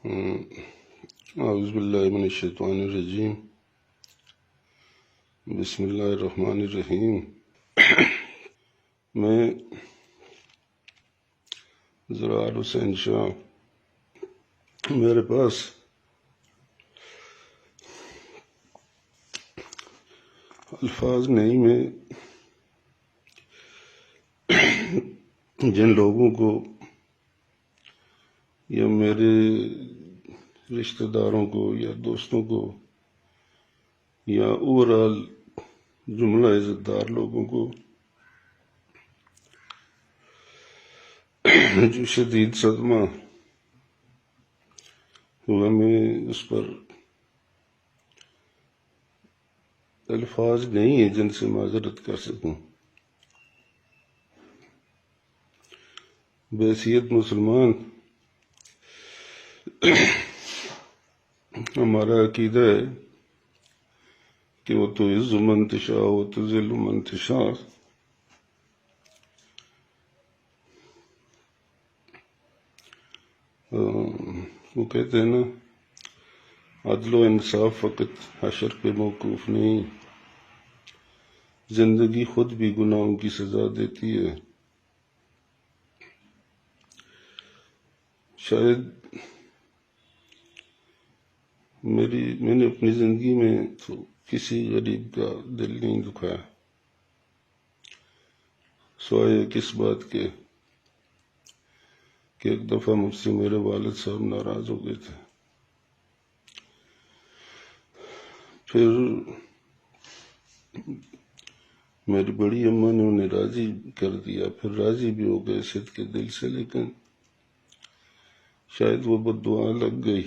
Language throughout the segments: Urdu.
اعوذ باللہ من الشیطان الرجیم، بسم اللہ الرحمن الرحیم۔ میں زرار حسین شاہ، میرے پاس الفاظ نہیں، میں جن لوگوں کو یا میرے رشتہ داروں کو یا دوستوں کو یا اوورآل جملہ عزت دار لوگوں کو جو شدید صدمہ ہوا، میں اس پر الفاظ نہیں ہیں جن سے معذرت کر سکوں۔ بحیثیت مسلمان ہمارا عقیدہ ہے کہ وہ تو عز من تشاء و تذل من تشاء، وہ کہتے ہیں نا، عدل و انصاف فقط حشر پہ موقوف نہیں، زندگی خود بھی گناہوں کی سزا دیتی ہے۔ شاید میں نے اپنی زندگی میں تو کسی غریب کا دل نہیں دکھایا، سوائے کس بات کے کہ ایک دفعہ مجھ سے میرے والد صاحب ناراض ہو گئے تھے، پھر میری بڑی اماں نے انہیں راضی کر دیا، پھر راضی بھی ہو گئے صدق کے دل سے، لیکن شاید وہ بد دعا لگ گئی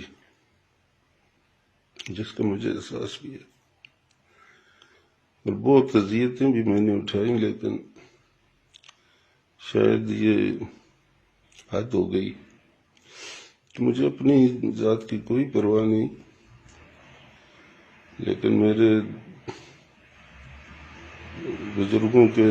جس کا مجھے احساس بھی ہے، اور بہت اذیتیں بھی میں نے اٹھائیں، لیکن شاید یہ حد ہو گئی کہ مجھے اپنی ذات کی کوئی پرواہ نہیں، لیکن میرے بزرگوں کے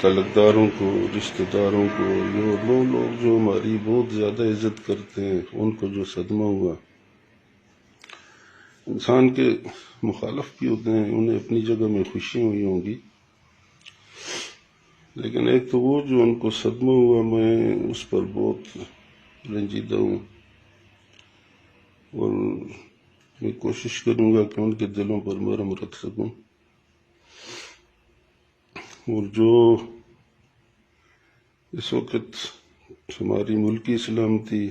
تعلقداروں کو، رشتہ داروں کو، یہ وہ لوگ جو ہماری بہت زیادہ عزت کرتے ہیں، ان کو جو صدمہ ہوا۔ انسان کے مخالف بھی ہوتے ہیں، انہیں اپنی جگہ میں خوشیاں ہوئی ہوں گی، لیکن ایک تو وہ جو ان کو صدمہ ہوا، میں اس پر بہت رنجیدہ ہوں، اور میں کوشش کروں گا کہ ان کے دلوں پر مرہم رکھ سکوں، اور جو اس وقت ہماری ملکی سلامتی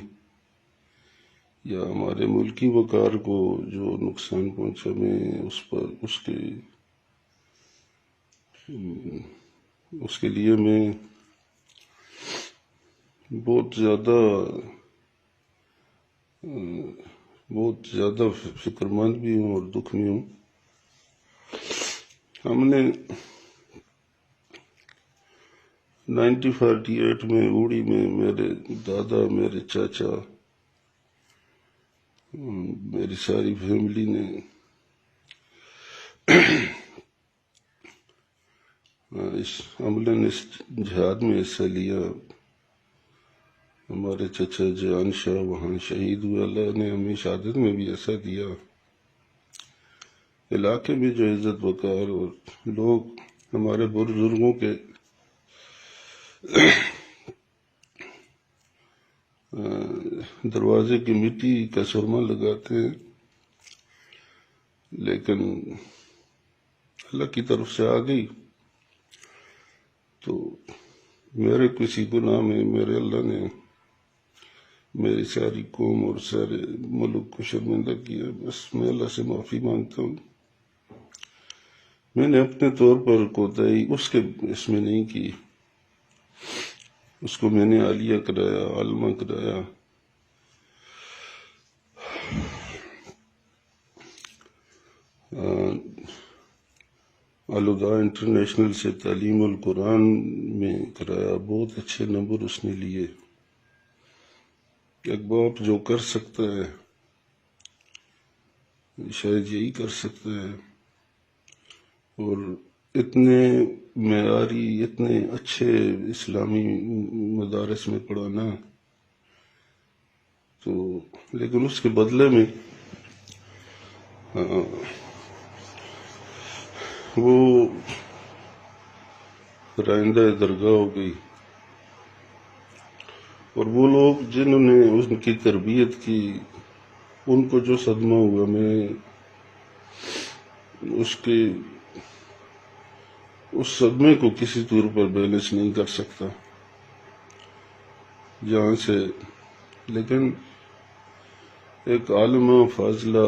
یا ہمارے ملکی وقار کو جو نقصان پہنچا، میں اس کے لیے میں بہت زیادہ فکر مند بھی ہوں اور دکھ میں ہوں۔ ہم نے 1948 میں اوڑی میں میرے دادا، میرے چاچا، میری ساری فیملی نے اس جہاد میں حصہ لیا۔ ہمارے چچا جان شاہ وہاں شہید ہوئے، اللہ نے ہمیں شہادت میں بھی ایسا دیا۔ علاقے میں جو عزت وقار اور لوگ ہمارے بزرگوں کے دروازے کی مٹی کا سرما لگاتے ہیں، لیکن اللہ کی طرف سے آ گئی تو میرے کسی گناہ میں میرے اللہ نے میری ساری قوم اور سارے ملک کو شرمندہ کیا۔ بس میں اللہ سے معافی مانگتا ہوں۔ میں نے اپنے طور پر کوتاہی اس میں نہیں کی، اس کو میں نے عالیہ کرایا، عالمہ کرایا۔ الہدا انٹرنیشنل سے تعلیم القرآن میں کرایا، بہت اچھے نمبر اس نے لیے۔ ایک باپ جو کر سکتا ہے شاید یہی کر سکتا ہے، اور اتنے معیاری، اتنے اچھے اسلامی مدارس میں پڑھانا، تو لیکن اس کے بدلے میں وہ رائندہ درگاہ ہو گئی، اور وہ لوگ جنہوں نے ان کی تربیت کی ان کو جو صدمہ ہوا، میں اس صدمے کو کسی طور پر بیلنس نہیں کر سکتا جہاں سے. لیکن ایک عالمہ فاضلہ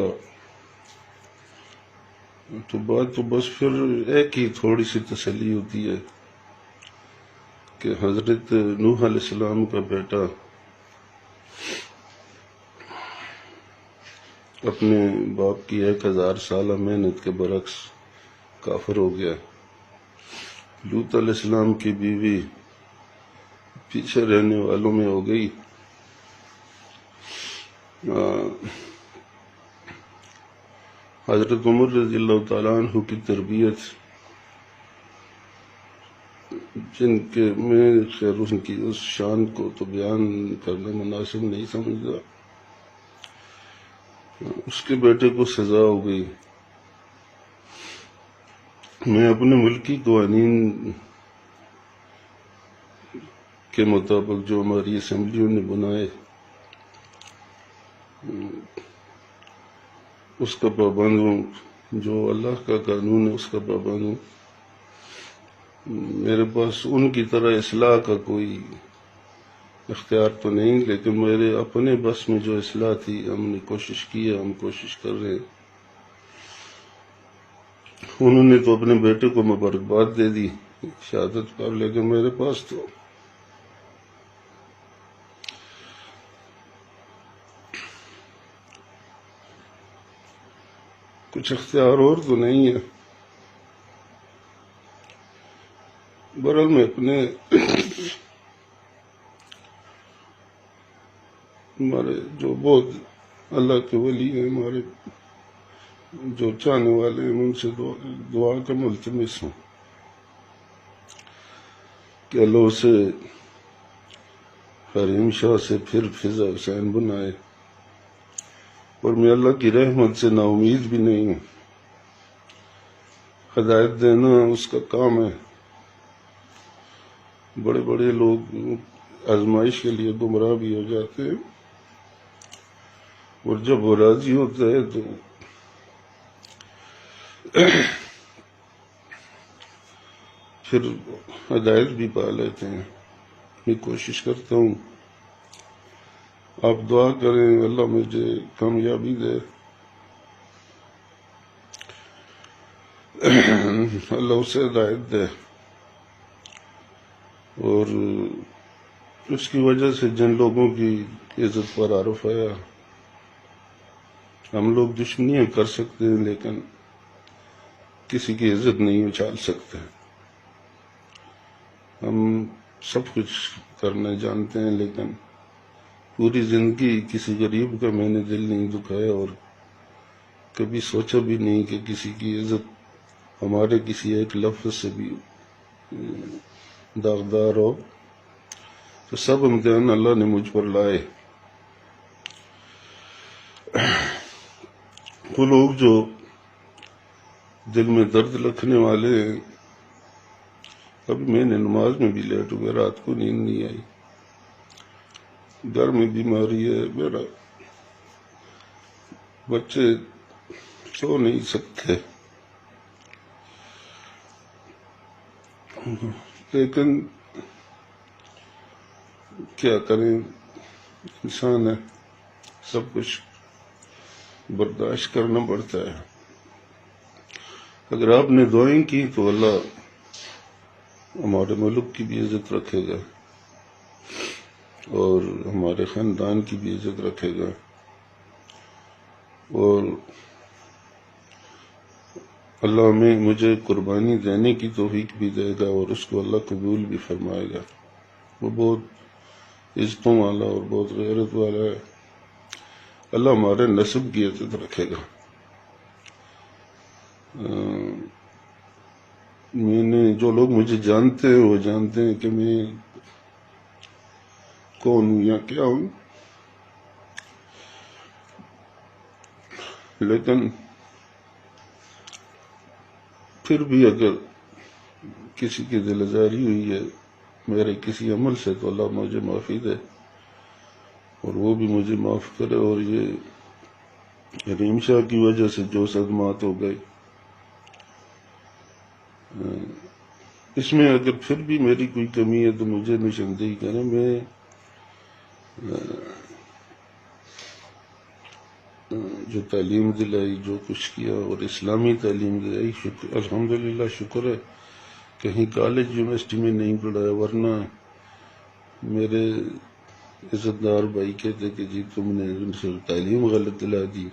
تو بات تو بس پھر ایک ہی تھوڑی سی تسلی ہوتی ہے کہ حضرت نوح علیہ السلام کا بیٹا اپنے باپ کی 1000 سالہ محنت کے برعکس کافر ہو گیا. لوط علیہ السلام کی بیوی پیچھے رہنے والوں میں ہو گئی. حضرت عمر رضی اللہ تعالیٰ عنہ کی تربیت، جن کے میں خیر ان کی اس شان کو تو بیان کرنا مناسب نہیں سمجھتا، اس کے بیٹے کو سزا ہو گئی. میں اپنے ملکی قوانین کے مطابق جو ہماری اسمبلیوں نے بنائے اس کا پابند ہوں، جو اللہ کا قانون ہے اس کا پابند ہوں. میرے پاس ان کی طرح اصلاح کا کوئی اختیار تو نہیں، لیکن میرے اپنے بس میں جو اصلاح تھی ہم نے کوشش کی ہے، ہم کوشش کر رہے ہیں. انہوں نے تو اپنے بیٹے کو مبارکباد دے دی شہادت پر، لیکن میرے پاس تو کچھ اختیار اور تو نہیں ہے. بہرحال میں اپنے ہمارے جو بہت اللہ کے ولی ہیں، ہمارے جو چاہنے والے ہیں، ان سے دعا کا ملتمس ہوں کہ اللہ اسے حریم شاہ سے پھر فضا حسین بنائے. اور میں اللہ کی رحمت سے نا امید بھی نہیں ہوں. ہدایت دینا اس کا کام ہے. بڑے بڑے لوگ آزمائش کے لیے گمراہ بھی ہو جاتے ہیں، اور جب وہ راضی ہوتا ہے تو پھر ہدایت بھی پا لیتے ہیں. میں کوشش کرتا ہوں، آپ دعا کریں اللہ مجھے کامیابی دے، اللہ اسے ہدایت دے، اور اس کی وجہ سے جن لوگوں کی عزت پر عارف آیا. ہم لوگ دشمنیاں کر سکتے ہیں لیکن کسی کی عزت نہیں اچھال سکتے. ہم سب کچھ کرنا جانتے ہیں لیکن پوری زندگی کسی غریب کا میں نے دل نہیں دکھایا، اور کبھی سوچا بھی نہیں کہ کسی کی عزت ہمارے کسی ایک لفظ سے بھی داغدار ہو. تو سب امتحان اللہ نے مجھ پر لائے. وہ لوگ جو دل میں درد رکھنے والے ہیں، ابھی میں نے نماز میں بھی لیٹ ہو گیا، رات کو نیند نہیں آئی، گھر میں بیماری ہے، میرا بچے سو نہیں سکتے، لیکن کیا کریں، انسان ہے، سب کچھ برداشت کرنا پڑتا ہے. اگر آپ نے دعائیں کی تو اللہ ہمارے ملک کی بھی عزت رکھے گا اور ہمارے خاندان کی بھی عزت رکھے گا، اور اللہ مجھے قربانی دینے کی توفیق بھی دے گا، اور اس کو اللہ قبول بھی فرمائے گا. وہ بہت عزتوں والا اور بہت غیرت والا ہے. اللہ ہمارے نسب کی عزت رکھے گا. میں نے جو لوگ مجھے جانتے ہیں وہ جانتے ہیں کہ میں کون ہوں یا کیا ہوں. لیکن پھر بھی اگر کسی کی دل آزاری ہوئی ہے میرے کسی عمل سے تو اللہ مجھے معافی دے اور وہ بھی مجھے معاف کرے، اور یہ رحیم شاہ کی وجہ سے جو صدمات ہو گئے اس میں اگر پھر بھی میری کوئی کمی ہے تو مجھے نشاندہی کریں۔ میں جو تعلیم دلائی، جو کچھ کیا اور اسلامی تعلیم دلائی، الحمدللہ شکر ہے کہیں کالج یونیورسٹی میں نہیں پڑھایا، ورنہ میرے عزت دار بھائی کہتے کہ جی تم نے ان سے تعلیم غلط دلا دی۔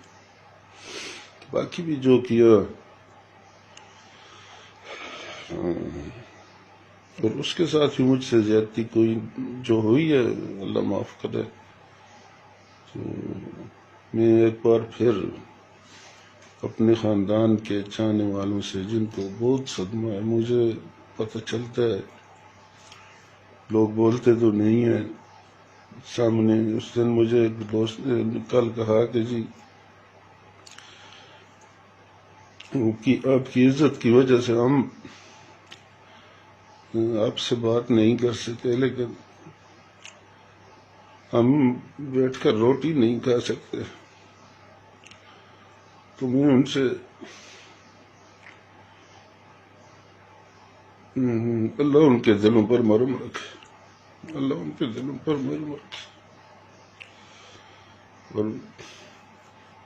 باقی بھی جو کیا اور اس کے ساتھ بھی مجھ سے زیادتی کوئی جو ہوئی ہے اللہ معاف کرے۔ تو میں ایک بار پھر اپنے خاندان کے چاہنے والوں سے جن کو بہت صدمہ ہے، مجھے پتہ چلتا ہے لوگ بولتے تو نہیں ہیں سامنے، اس دن مجھے ایک دوست نے کل کہا کہ جی آپ کی عزت کی وجہ سے ہم آپ سے بات نہیں کر سکے، لیکن ہم بیٹھ کر روٹی نہیں کھا سکتے۔ تو میں ان سے اللہ ان کے دلوں پر مرحم رکھے، اللہ ان کے دلوں پر مرحم رکھے، اور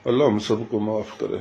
اللہ ہم سب کو معاف کرے۔